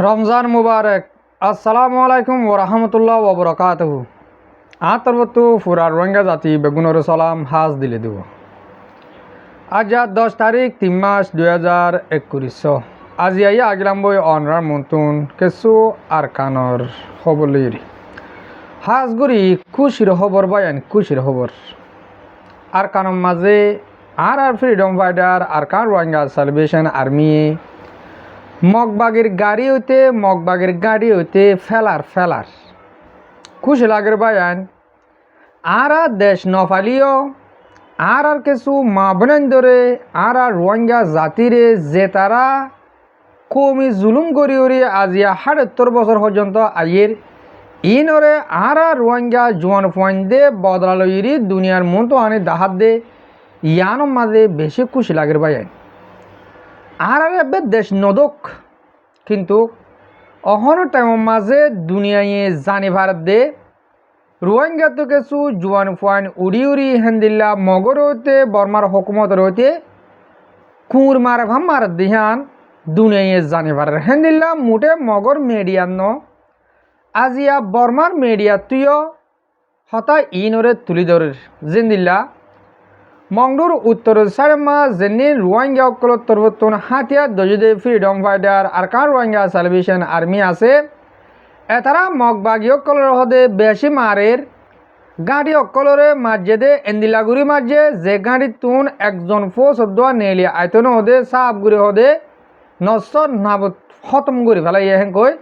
রমজান মুবারক। আসসালামু আলাইকুম ওরহমতুল্লাহ ওবরাকাতুহু। আতরবতু ফুরার রোহিঙ্গা জাতি বেগুনের সালাম হাজ দিলে দেব। আজ 10 তারিখ 3 মাস 2021। আজি আইয়া আগিলাম বই অনরার মন্তুন কেসু আর কানর খবর লইরি হাজগুড়ি খুশির খবর বায়ান খুশির খবর আর কানর মাঝে আর ফ্রিডম ফাইটার আর কান রোহিঙ্গা সালভেশন আর্মি মগবাগের গাড়ি হইতে ফেলার খুশি লাগের বায়ান আর দেশ নফালিও আর কিছু মা বোনেন ধরে আর রোহিঙ্গা জাতিরে যে তারা কমি জুলুম করি উড়ি আজিয়া ৭৭ বছর পর্যন্ত আইয়ের ইনরে আর রোহিঙ্গা জোয়ান ফুয়ান দে বদলালইরি দুনিয়ার মন তো আনে দাহাত দে ইয়ানো মাঝে বেশি খুশি লাগের বায়ান আর এবার দেশ নদক কিন্তু অহন টাইমের মাঝে দুনিয়ায় জানি ভারত দে রোহিঙ্গা তো কিছু জোয়ান ফুয়ান উড়ি হেন্দিল্লা মগর হইতে বর্মার হকুমত হইতে কুঁর মার ভাম মার দিহান দুনিয়ায় জানি ভারত হেন্দিল্লা মুটে মগর মেডিয়ান ন আজিয়া বর্মার মেডিয়া তুইও হতা ইনরে তুলি ধরে জিন্দিল্লা মংডুর উত্তর সারেমা জেনে রোহিঙ্গা অকলতন হাতিয়ার দজুদে ফ্রিডম ফাইটার আর কান রোহিঙ্গা সালভেশন আর্মি আছে এতারা মগবাগী অকলর হদে বেশি মারের গাড়ি অকলরে মাঝে দে এন্দিলাগুড়ি মাঝে যে গাড়ি তুন একজন ফোস দোয়া নেলি আয়তন হদে সাবগুড়ি হদে নসর নাবত খতম করে ফেলাই হেন কই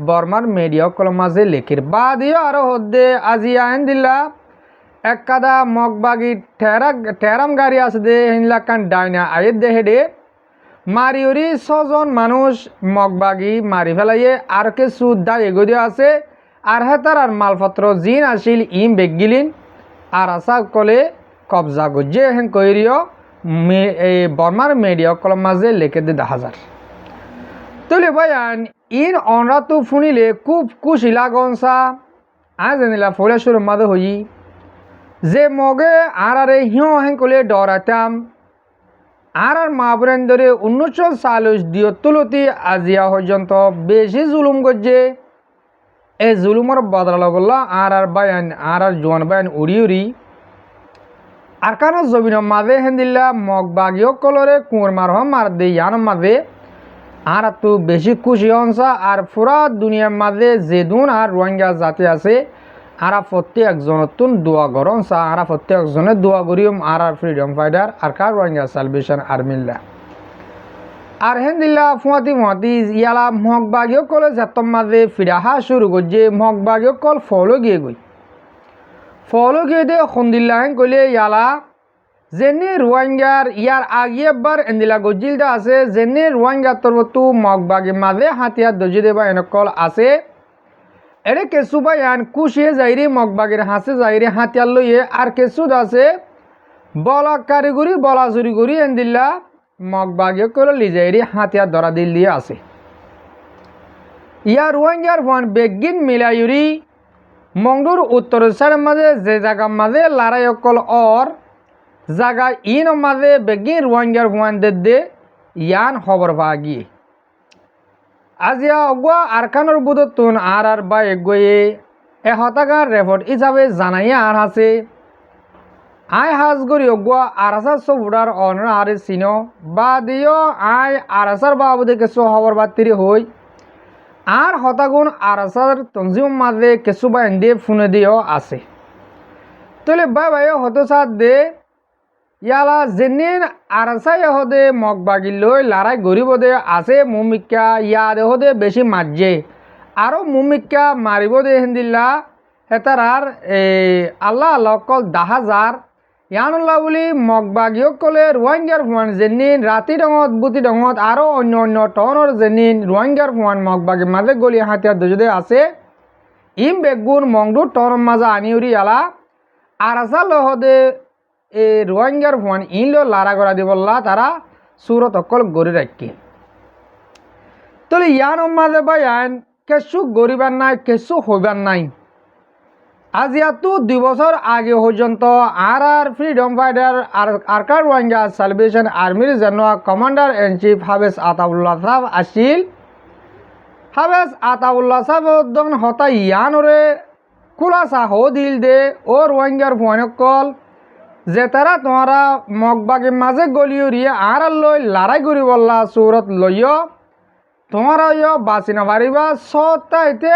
বর্মার মিডিয়া অকল মাঝে লেখির বাদিও আরো হদে আজিয়া এন্দিল্লা এক কাদা মগবাগি ঠেরাম গাড়ি আছে দে হিনলা কান ডাইনা আয়ের দে হেডে মারিওরি 6 জন মানুষ মগবাগি মারি ফেলাইয়ে আর কিছু দায় এগোদি আছে আর হেতার আর মালপত্র জিন আসিল ইম বেগিলিন আর আসা কলে কবজা গজ্জে হেন কইরিও এই বর্মার মিডিয়া কলম মাঝে লেখে দে 10,000 তুলে ভাইয়ান ইন অনরা তো শুনিলে খুব খুশি লাগনসা আজ জানিলা ফলে শুরু মাঝে হই যে মগে আর হিও হেন কলে ডরাতাম আর মা বোন ধরে 1940 তুলতি আজিয়া পর্যন্ত বেশি জুলুম করছে এই জুলুমের বদলা বললা আর বায়ান আর জোয়ান বায়ান উড়ি আর কারণ জমিনের মাঝে হেন্দিল্লা মগবাগীয় কলরে কুঁর মার দে ইয়ান মাঝে আর তো বেশি খুশি হনসা আর পুরা দুনিয়ার মাঝে যে দুন আর রোহিঙ্গা জাতি আছে আর প্রত্যেকজনতুন দোয়া করন সা আর প্রত্যেকজনে দোয়া করিম আর ফ্রিডম ফাইটার আর কার রোহিঙ্গা সালভেশন আর্মিল্লা আর হেন্দিল্লা ফুয়াতি ইয়ালা মগবাগীয় কলে যাতম মাঝে ফিরাহা শুরু করছে মগবাগীয় কল ফলো গিয়ে দে সন্দিল্লা হেন কইলে ইয়ালা যেনে রোহিঙ্গার ইয়ার আগেবার এন্দিলা গজিলটা আছে যেনে রোহিঙ্গা তরবতু মগবাগী মাঝে হাতিয়ার দজি দেবা এনেকল আছে এরে কেসু বায়ান কুশিয়ে যাইরে মগবাগের হাসে যাইরে হাতিয়ার লইয়ে আর কেসুদ আছে বলা কারিগরি বলা চুরি করি এন্দিল্লা মগবাগীয় করে লিজাইরে হাতিয়ার ধরা দিল দিয়ে আছে ইয়ার রোহিঙ্গার ফোন বেগিন মিলাইরি মংডুর উত্তর সাইডের মাঝে যে জায়গার মাঝে লড়াই অকল অর জায়গা ইন মাঝে বেগিন রোহিঙ্গার ফোন দে ইয়ান খবর পা গিয়ে আজিয়া অগুয়া আরকানোর বুধতুন আর বা এগোয়ে হতাকার রেপোর্ট হিসাবে জানাইয়া আর আছে আই হাজগরি অগুয়া আরাসার সবুডার অনর আর চিনো বা দিও আই আরাসার বাবুদে কিছু খবর বাতিরি হই আর হতাগুন আরাসার তঞ্জিম মাঝে কিছু বা এন্ডে ফোনে দিও আছে তোলে বাই হতো সাথ দে ইয়ালা যেনিন আরাসাই হদে মগবাগি লই লড়াই গরিব দে আছে মুমিকা ইয়াদে হদে বেশি মাঝে আরো মুমিকা মারিব দে হিন্দিল্লা হেতার আল্লাহ কল 10,000 ইয়ানুল্লাহ বলি মগবাগীয় কলে রোহিঙ্গার ফুয়ান যেনিন রাতি ডঙত বুতি ডঙত আরো অন্য টনের যেনিন রোহিঙ্গার ফুয়ান মগবাগি মাঝে গলি হাতিয়ার দুজদে আছে ইম বেগুন মংডু টন মাজা আনি উড়ি ইয়ালা আরাসা লহদে এই রোহিঙ্গার ফোন ইনলো লারা করা দিবল্লা তারা সুরত অকল গড়ি রাখি তাহলে ইয়ান মাঝে বায়ান কেসু গরিবার নাই কেসু হইবার নাই আজিয়াতো 2 বছর আগে পর্যন্ত আর ফ্রিডম ফাইটার আর কার রোহিঙ্গা সালভেশন আর্মির জন্য কমান্ডার ইন চিফ হাফেজ আতাউল্লাহ সাহেব আসিল হাবেস আতাউল্লাহ সাহেবন হতা ইয়ানরে কুলাসা হো দিল দে ও রোহিঙ্গার ভয়নকল যে তারা তোমারা মগবাগের মাঝে গলিয়রিয়ে আর লই লড়াই করি বললা সুরত লইয় তোমারা ইয় বাঁচি না পারিবা সত্তাইতে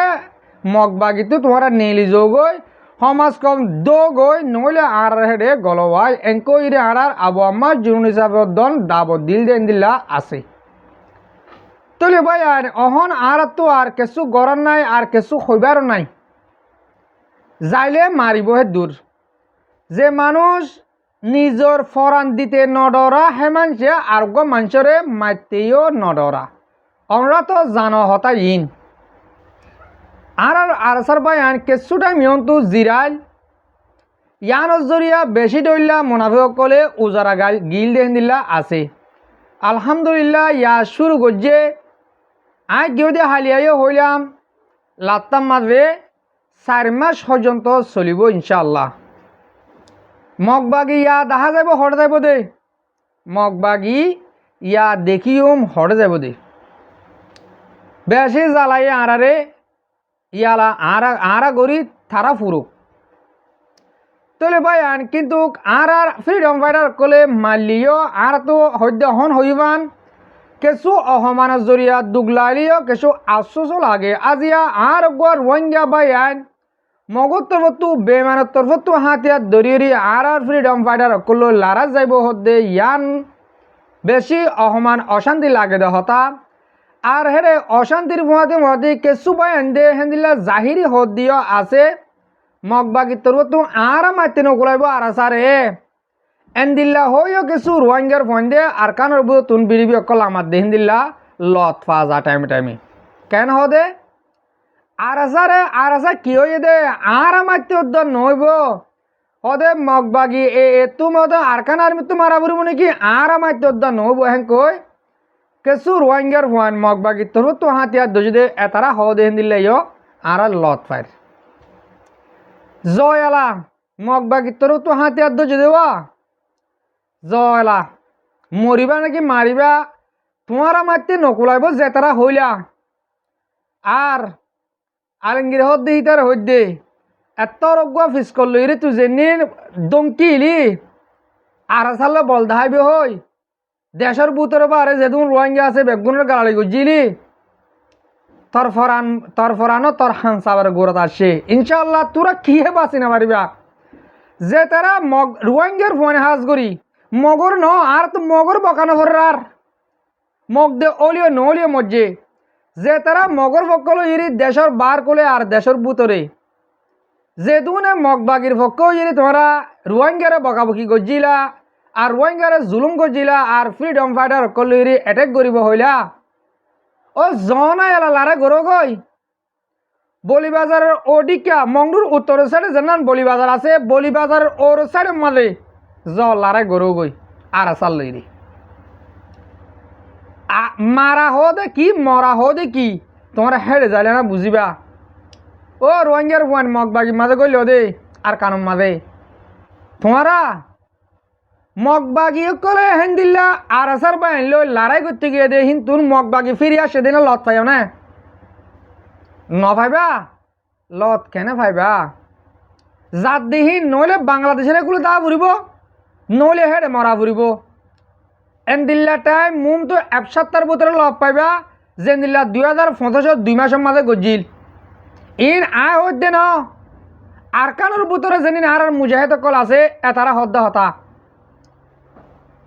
মগবাগিতে তোমারা নেলি যোগই সমাজ কম দোগই নইলে আর হেডে গলওয়াই এঙ্কইরে আর আবু আম্মা জুন হিসাবে দন দাবত দিল দেন দিলা আছে তলে ভাই আর অহন আর তো আর কিছু গরম নাই আর কিছু হইবার নাই যাইলে মারিবহে দূর যে মানুষ নিজর ফরান দিতে নডরা হে মানুষে আরোগ্য মানুষরে মারতেও নডরা আমরা তো জানো হতা ইন আর সার ভাই আন কিছু টাইম ইয়ন্তু জিরাইল ইয়ানোর জরিয়া বেশি ডইলা মুনাফিকলে উজারা গাল গিল দেন দিলা আছে আলহামদুলিল্লাহ ইয়া শুরু করছে আই গিয়ে দিয়ে হালিয়াইও হইলাম লাত্তাম মাঝে 4 মাস পর্যন্ত চলিব ইনশাআল্লাহ মগবাগি ইয়া দেখা যাব হট যাব দে মগবাগি ইয়া দেখিওম হট যাব দে বেশি জ্বালাই আড়ারে ইয়ালা আরা গরি থারা ফুরুক তলে ভাই আন কিন্তু আর ফ্রিডম ফাইটার কলে মারলিও আর তো হদ্য হন হইবান কিছু অসমানের জরিয়া দুগলাইলিও কিছু আফসোসও লাগে আজিয়া আর গর রোহিঙ্গা ভাই আন মগর তরফতো বেমানের তরফতো হাতিয়ার দরিয়রি আর ফ্রিডম ফাইটার কলো লারা যাইব হদ্দে ইয়ান বেশি অসমান অশান্তি লাগে দে হতা আর হেরে অশান্তির মধ্যে কিছু ভাই আনদে হেন্দিলা জাহিরি হদ দিও আছে মগবাগি তরফতো আর মারতে নকলাইব আর সারে এন্দিল্লা হইও কিছু রোহিঙ্গার ফন্দে আর কানোর বউ তুন বিড়িবি অকল আমার দেহিন্দিল্লা লত ফাজা টাইমে কেন হদে আর আসা কি হয়ে দে আর মারতে উদ্ধার নইব হদে মগবাগি তুমি আর কান আর্মি তো মারা পড়ব নাকি আর মারতে উদ্ধার নইব হ্যাঁ কই কিছু রোহিঙ্গার ফোন মগবাগি তোর তো হাতিয়ার দোষ দে এতারা হদে হেন্দিল্লা ইয় আর লত ফাইর জয়লা মগবাগি তোর তো হাতিয়ার দোষ দেওয়া জয়লা মরিবা নাকি মারিবা তোমারা মারতে নকুলাইব যে তারা হইলা আর আলঙ্গির হদ্দে হিতার হদ্দে এত রগুয়া ফিস করলো রে তুই যেনি দমকি ইলি আর সাল্লা বল দাহাইবে হই দেশের বুতরে বারে যেদিন রোহিঙ্গা আছে বেগুনের গালালি গুজিলি তোর ফরানো তোর হানসাবার গোড়াত আসে ইনশাল্লাহ তোরা কি হে বাঁচি না মারিবা যে তারা রোহিঙ্গার ফোনে হাজ করি মগর ন আর তো মগর বকানো ভর আর মগ দে অলিও নলিও মজ্জে যে তারা মগর পক্কল ইরি দেশের বার কোলে আর দেশের বুতরে যে দুনে মগবাগির পক্ষ ইরি তোমরা রোহিঙ্গারে বকাবকি গজিলা আর রোহিঙ্গারে জুলুম গজিলা আর ফ্রিডম ফাইটার কল ইরি অ্যাটাক করিব হইলা ও জনা এলা লারে গরো গই বলিবাজারের ওডিকা মংডুর উত্তরের সাইডে জানান বলিবাজার আছে বলিবাজারের ওর সাইডে মালে জ লারে গরো গই আর আসাল লইরি মারা হদে কি মরা হদে কি তোমরা হেড়ে যাইলে না বুঝিবা ও রোহিঙ্গার ফোন মগবাগি মাঝে গইল দে আর কানম মাঝে তোমরা মগবাগি করে হেন্দিল্লা আর আসার বাইন লই লড়াই করতে গিয়ে দে হিন্তুন মগবাগি ফিরে আসে দিন লত পাইও না ন ভাইবা লত কেন ভাইবা জাত দিহীন নইলে বাংলাদেশের এগুলো দা ফুরিব নইলে হেড়ে মরা ফুরিব এন্দিল্লা টাইম মুম তো 170 ভিতরে লব পাইবা যেন্দিল্লা 2025 2 মাসের মাঝে গজিল ইন আয় হদ্দে ন আর কানোর ভিতরে যেদিন আর মুজাহিদ কল আছে এতারা হদ্দা হতা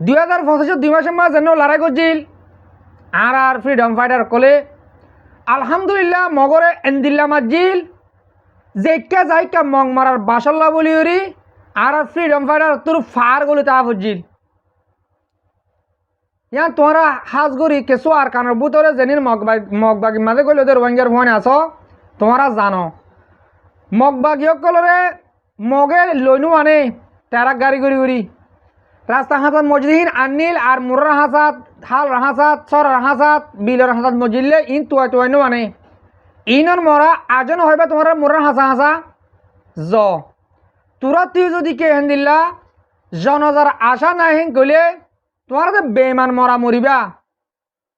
2025 2 মাসের মাঝে যেন লড়াই গজিল আর ফ্রিডম ফাইটার কলে আলহামদুলিল্লাহ মগরে এন্দিল্লা মাজিল যেকা যাইকা মং মারার বাসল্লা বলি ওরি আর ফ্রিডম ফাইটার তোর ফার গলি তা ফুজিল ইয়ান তোমরা হাজ করি কেঁচু আর কানোর ভিতরে যেদিন মগবাগি মাঝে গেলে ওদের রোহিঙ্গার ফোনে আছো তোমরা জানো মগবাগীসকলরে মগে লইনু আনে ট্রাক গাড়ি করি করি রাস্তা হাসাত মসজিদহীন আনিল আর মুরার হাসাত হাল হাসাত সর হাসাত বিলের হাসাত মসজিদলে ইন টুয়াইনু আনে ইনর মরা আজন হইবা তোমার মুরার হাসা হাসা জ তোরা তুই যদি কে হেন দিল্লা জনজার আশা নাই হেন কইলে তোমার যে বেমান মরা মরিবা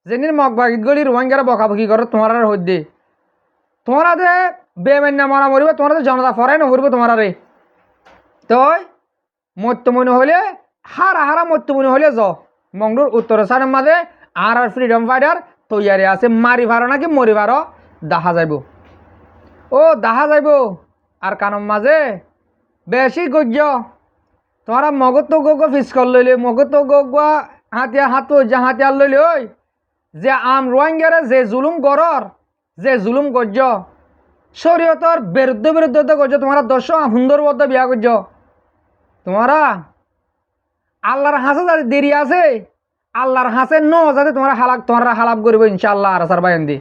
যেদিন মগবাগিত গলি রোহিঙ্গারা বকাবকি করে তোমার হইদে তোমরা যে বেমান্না মরা মরিব তোমরা যে জনতা ফরাই নকরিব তোমার রে তই মত্যমনি হলে হারা হারা মত্যমনি হলে মংডুর উত্তর সাইডের মাঝে আর ফ্রিডম ফাইটার তৈয়ারি আছে মারি ভারো নাকি মরি ভারো দেখা যাইব ও দেখা যাইব আর কানম মাঝে বেশি গজ্য তোমরা মগত তো গো ফিসকল লইলে মগত তো গো হাতিয়ার হাত যা হাতিয়ার লইলে ওই যে আম রোহিঙ্গারে যে জুলুম গরর যে জুলুম গজ্য শরীয়তর বিরুদ্ধে গজ্য তোমরা দর্শক সুন্দরবদ্ধ বিয়া গজ্য তোমরা আল্লাহর হাসে যাতে দেরি আছে আল্লাহর হাসে যাতে তোমরা হালাপ করিব ইনশাআল্লাহ আর সার বাইন দি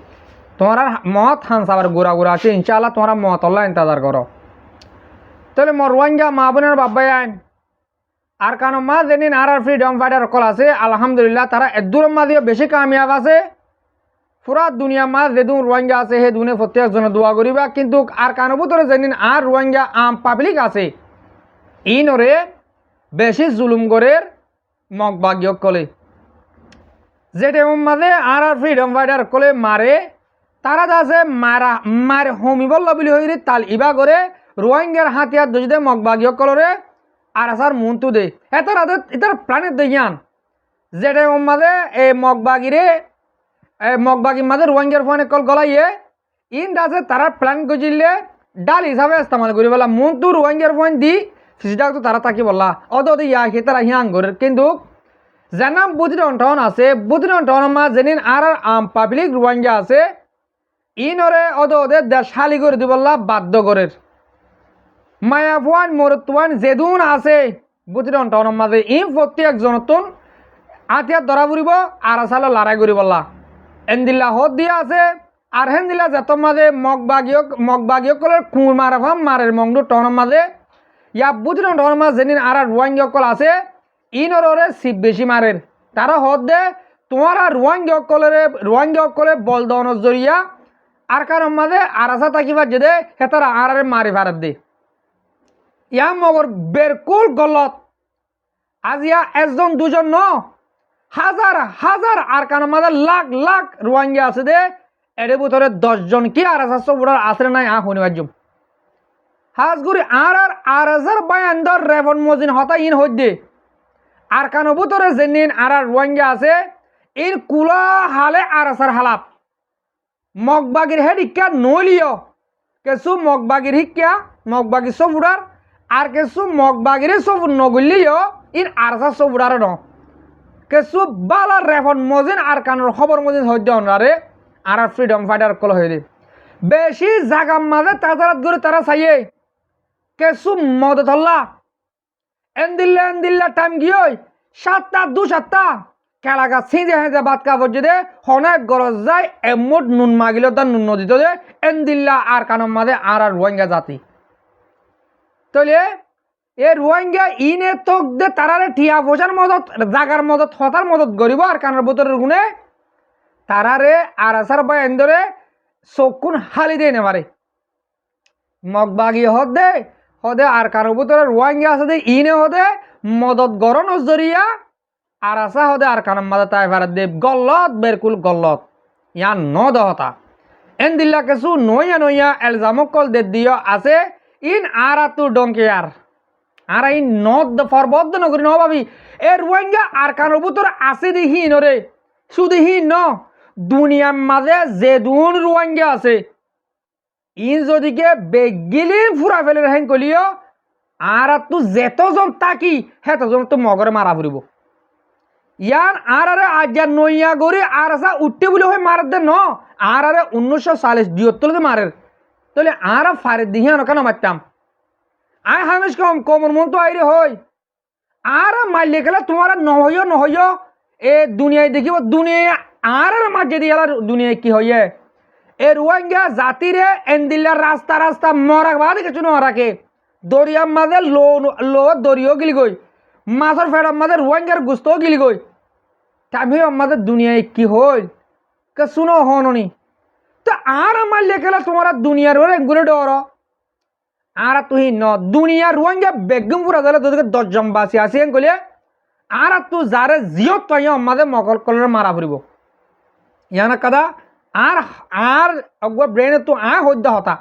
তোমরা মত হানসাবার গোড়া আছে ইনশাআল্লাহ তোমরা মত আল্লাহ ইন্তজার করো তাহলে মোর রোহিঙ্গা মা বোনের বাব্বাই আইন আর কারণ মা যেদিন আর ফ্রিডম ফাইটার কল আছে আলহামদুলিল্লাহ তারা এদুর মাঝে বেশি কামিয়াব আছে পুরা দুনিয়া মা যেদিন রোহিঙ্গা আছে সেই দুনে প্রত্যেকজনে দোয়া করিবা কিন্তু আর কারণ ভিতরে যেদিন আর রোহিঙ্গা আম পাবলিক আছে ইনরে বেশি জুলুম গরের মগবাগ্য কলে যেটা মাঝে আর ফ্রিডম ফাইটার কলে মারে তারা আছে মারে হমিবল্লা বলি হইরে তাল ইবা করে রোহিঙ্গার হাতিয়ার দুজদে মগবাগ্য কলরে আর আসার মন্তু দে এটার প্রাণের দেখিয়ান যেটা মাঝে এই মগবাগির মাঝে রোহিঙ্গার ফোনে কল গলাইয়ে ইন আছে তারা প্ল্যান গজিলে ডাল হিসাবে ইস্তেমাল করি বলা মন্তু রোহিঙ্গার ফোন দি ফিসডাক তো তারা তাকি বললা অদ ইয়া সে তারা হিয়াং করে কিন্তু জানাম বুদ্ধিরন টাউন আছে বুদ্ধিরন টাউনের মা যেদিন আর আম পাবলিক রোহিঙ্গা আছে ইনরে ওদের দেশ শালি করে দিবল্লা বাধ্য করে মায়াফুয়ান মরতুয়ান যেদুন আছে বুদ্ধিরন টাউনের মাঝে ই প্রত্যেক জনতুন আতিয়ার ধরা ফুরিব আর আসালে লড়াই করি বললা এন্দিল্লা হদ দিয়া আছে আর হেন্দিল্লা যেত মাঝে মগবাগিয়ক কলের কুঁর মারাফাম মারের মংডু টাউনের মাঝে ইয়া বুদ্ধিরন টাউনের মাঝে যেদিন আর রোহিঙ্গা কল আছে ইনরে সিপ বেশি মারের তারা হদ দে তোমার রোহিঙ্গা কলে বল দেওয়ানোর জরিয়া আর কারণ মাঝে আর আসা তাকিবার যে দে হেতারা আর মারি ভারত দে ইয়া মগর বেরকুল গলত আজ ইয়া একজন দুজন ন হাজার হাজার আর কারণ মাঝে লাখ লাখ রোহিঙ্গা আছে দে এর ভিতরে 10 জন কি আর আসা সব আসলে নাই শুনিবার জুম হাজগুড়ি আর হাজার বায়ান্দর রেভন মজিন হতা ইন হইদে আর কানো ভিতরে যেদিন আর রোহিঙ্গা আছে ইন কুলা হালে আর আসার হালাপ মগবাগির হেড শিক্ষা নইলিও কিছু মগবাগির শিক্ষা মগবাগির সবুড়ার আর কিছু মগবাগির সবুর নগলিও ইন আর আসার সবুড়ার ন কিছু বালা রেফন মজিন আর কানোর খবর মজিন হইতে অনারে আর ফ্রিডম ফাইটার কল হয়ে দে বেশি জাগার মাঝে তাজারাত করে তারা চাইয়ে কিছু মদত হল্লা এন্দিল্লা টাইম গিয়ে 7টা 2-7টা কেলাগা ছিঁজে হেঁজে বাদ কাপড় দে অনেক গরজ যায় এমুট নুন মাগিল তার নুন নদীত দে এন্দিল্লা আর কানম মাঝে আর রোহিঙ্গা জাতি তাহলে এ রোহিঙ্গা ইনে তোক দে তারারে ঠিয়া পয়সার মদত জাগার মদত হতার মদত গরিব আর কানের বোতরের গুণে তারারে আর আসার বা এন্দরে চকুন হালি দিয়ে নেবারে মগবাগি হদে আর কারো ভিতরে রোহিঙ্গা আছে দে ইনে হদে মদত গরণ জরিয়া আর আসা হদে আর কানম মাদা তাই ভারত দেব গল্লত বেরকুল গল্লত ইয়া ন দহতা এন দিল্লা কিছু নইয়া এলজামক কল দে দিও আছে ইন আর তু ডঙ্কেয়ার আর ইন নদ ফরবদ্ধ নগরী ন ভাবি এ রোহিঙ্গা আর কারো ভিতরে আছে দি হিন রে শুধু হিন ন দুনিয়ার মাঝে যে দুন রোহিঙ্গা আছে ইন যদিকে বেগিলিন ফুরা ফেলে হ্যাং কলিও আর তু যেতজন তাকি হেতজন তো মগরে মারা ফুরিব ইয়ান আর আজ নইয়া গড়ি আর আসা উঠতে বলে হয় মারার দে ন আর 1940 মারের তাহলে আর ফারে দিহে কেন মারতাম আয় হামেশ কমর মন তো আইরে হই আর মারলে গেলে তোমার নহইয় এ দুনিয়ায় দেখিব দুনিয়া আর মাঝে দিয়ে দুনিয়ায় কি হইয়ে এ রোহিঙ্গা জাতিরে এন্দিল্লার রাস্তা মরাক বাদে কিছু নরাকে দরিয়ার মাঝে লো দরিও গিলি গই মাছের ফেরার মাঝে রোহিঙ্গার গুস্তও গিলি গই তামি আমাদের দুনিয়ায় কি হই কে শুনো হননি তো আর আমার লেখেলা তোমার দুনিয়ার ওরে ঘুরে ডর আর তুই ন দুনিয়ার রোহিঙ্গা বেগম পুরা দিলে তোদেরকে 10 জন বাসি আসি কলে আর তু যারে জিও তাই আমাদের মকল কলরে মারা ফুরিব ইয়ানা কাদা আর আর অগ্বা ব্রেনে তো হদ্দা হতা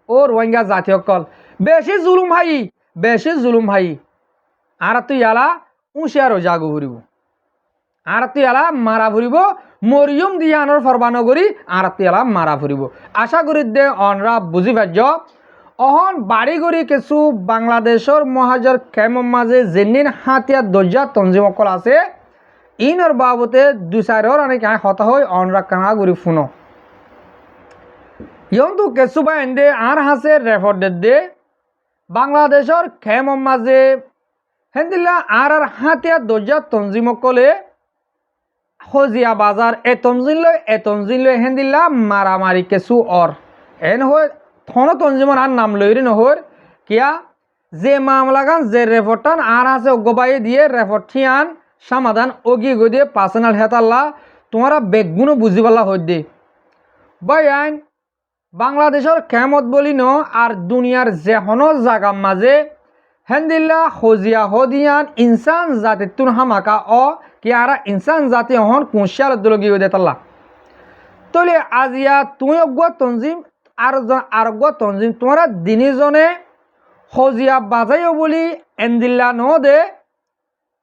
ও রোহিঙ্গা জাতি অকল বেশি জুলুম ভাই আর তুই ইয়ালা উঁচিয়ারও জাগু ফুরিব আর তুই এলা মারা ফুরিব মরিয়ম দিয়ে আনর ফরবানো করি আর তুই এলা মারা ফুরিব আশা করি দে অনরা বুঝি পার্য অহন বাড়ি করি কিছু বাংলাদেশের মহাজর কেমন মাঝে যেদিন হাতিয়ার দরজা তঞ্জিম অকল আছে ইনর বাবতে দুই চারর অনেক হতা হয় অনরা কানা করি ফুনো ইয়ন্তু কিছু বা এন্দে আর হাসে রেফর দে বাংলাদেশের কেমন মাঝে হেন্দিল্লা আর হাতিয়ার দরজা তঞ্জিম অকলে হজিয়া বাজার এ তঞ্জিল লই হেন্দিল্লা মারামারি কেসু অর এন হয় থন তঞ্জিমর আর নাম লইরি নহর কিয়া যে মামলাগান যে রেফরটান আর আছে অজ্ঞবাই দিয়ে রেফর ঠিয়ান সমাধান অগি গই দিয়ে পার্সোনাল হেতাল্লা তোমারা বেগুনো বুঝিবাল্লা হই দে বাই আইন বাংলাদেশের কেমত বলি ন আর দুনিয়ার যে হন জাগা মাঝে হেন্দিল্লা হজিয়া হদিয়ান ইনসান জাতি তুন হামাকা অ কি আরা ইনসান জাতি হন কুশাল দলগি দে তাল্লা তলে আজিয়া তুই অজ্ঞ তঞ্জিম আর তঞ্জিম তোমরা দিনীজনে হজিয়া বাজাইও বলি এন্দিল্লা ন দে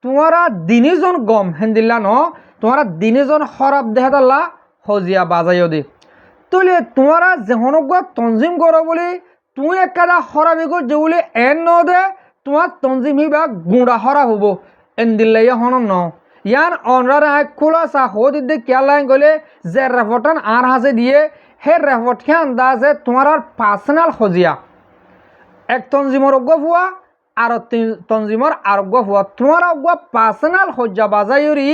তোমরা দিনীজন গম হেন্দিল্লা ন তোমরা দিনীজন খরাব দেহে তাল্লা হজিয়া বাজাইও দে তলে তোমরা যেহন তঞ্জিম করো বলি তুই একটা খরাবি কর যে বলি এন ন দে তোমার তঞ্জিম হিবা গুঁড়া হরা হব এন্দিল্লাই হন ন ইয়ান অনরার খোলাসা হদি দে কেলাই গলে যে রেফটান আর হাসে দিয়ে হে রেফট খান দা যে তোমার পার্সোনাল হজিয়া এক তঞ্জিমর অজ্ঞ ফুয়া আর তঞ্জিমর আরোগ্য ফুয়া তোমার অজ্ঞ পার্সোনাল হজ্জা বাজাইরি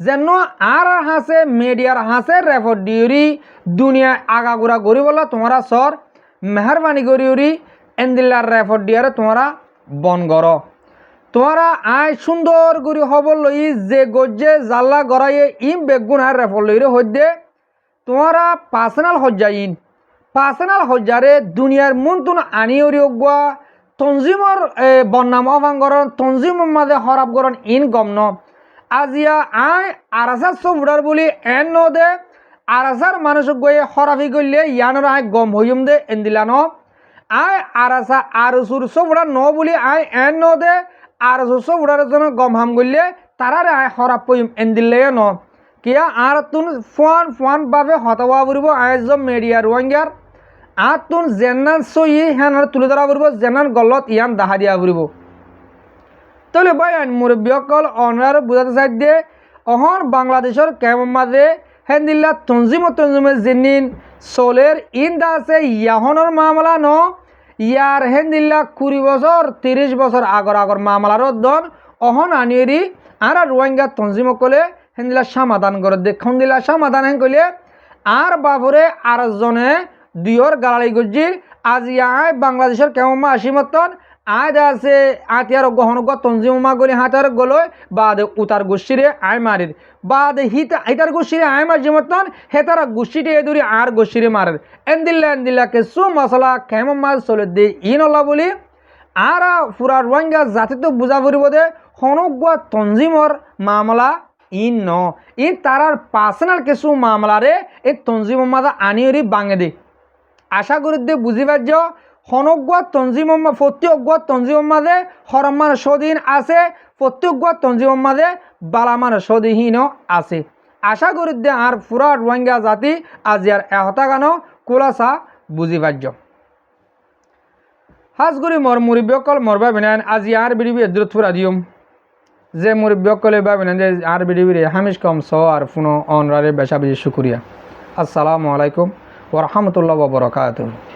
যেন আর হাসে মিডিয়ার হাসে রেফট দিয়রি দুনিয়া আগাগুড়া গড়ি বলা তোমারা সর মেহরবানি করি এন্দিল্লার রেফট দিয়ারে তোমারা বন গর তোমারা আয় সুন্দর করে খবর লই যে গজ্জে জাল্লা গড়াইয়ে ইম বেগুন আর রেফট লইরে হইদে তোমারা পার্সোনাল হজ্জাইন পার্সোনাল হজ্জারে দুনিয়ার মন্তুন আনিয়রি অগুয়া তঞ্জিমর বন্নাম অভাঙ্গরণ তঞ্জিমর মাঝে হরাব গরণ ইন গমন আজিয়া আয় আরাসার সবুড়ার বলি এন ন দে আরাসার মানুষ গিয়ে হরাফি করলে ইয়ানোর আয় গম হইম দে এন্দিলান আয় আরাসা আরসুর সবুড়া ন বলি আয় এন ন দে আরসুর সবুড়ার জন্য গম হাম করলে তারারে আয় হরাপ পইম এন্দিলে ন কিয়া আর তুন ফুয়ান ভাবে হতাওয়া ফুরিব আয়োজ মিডিয়া রোহিঙ্গার আর তুন জেনান সই হ্যান তুলে ধরা ফুরিব জেনান গলত ইয়ান দাহা দিয়া ফুরিব তাহলে ভাই আইন মুরব্বীসকল অনার বুঝাতে চাই দিয়ে অহন বাংলাদেশের কেমন মাঝে হেন্দিল্লা তঞ্জিমে যেদিন চলের ইন দা আছে ইয়াহনের মামলা ন ইয়ার হেন্দিল্লা 20 বছর 30 বছর আগর মামলার দন অহন আনিয়েরি আর রোহিঙ্গা তঞ্জিমকলে হেন্দিল্লা সমাধান করে দেখুন দিলা সমাধান হেন কইলে আর বাবরে আর জনে দুইর গালালি গজ্জির আজ ইয়ায় বাংলাদেশের কেমন মা আসিমতন আয় দা আছে আতিয়ার গহন তঞ্জিমা করি হাতার গলয় বাদে উতার গোষ্ঠীরে আয় মারির বাদে হিতার গোষ্ঠীরে আয় মার যেমতন হেতারা গোষ্ঠীটি এদুরি আর গোষ্ঠীরে মারের এন্দিল্লা কিছু মশলা কেমন মাছ চলে দে ইনলা বলি আর পুরা রোহিঙ্গা জাতি তো বুঝা ফুরিব দে হনগুয়া তঞ্জিমর মামলা ইন ন ইন তারার পার্সোনাল কিছু মামলারে এই তঞ্জিমর মাঝে আনিয়রি বাঙে দে আশা করি দে বুঝি পারছ হনগুয়া তঞ্জিম প্রত্যেক তঞ্জিম মাঝে হরমান সদিন আছে প্রত্যেক তঞ্জিম মাঝে বালামান সদিহীন আছে আশা করি দে আর পুরা রোহিঙ্গা জাতি আজ আর এহতা গান কোলাসা বুঝি পারছ হাজগুড়ি মর মুরব্বীসকল মরবা বিনায়ন আজি আর বিড়িবি এদুরত ফুরা দিয়ম যে মুরব্বীসকলে বা বিনান যে আর বিড়িবিরে হামিশ কম স আর ফুনো অনরারে বেশা বেশি শুকুরিয়া আসসালামু আলাইকুম ওয়া রাহমাতুল্লাহি ওয়া বারাকাতুহু।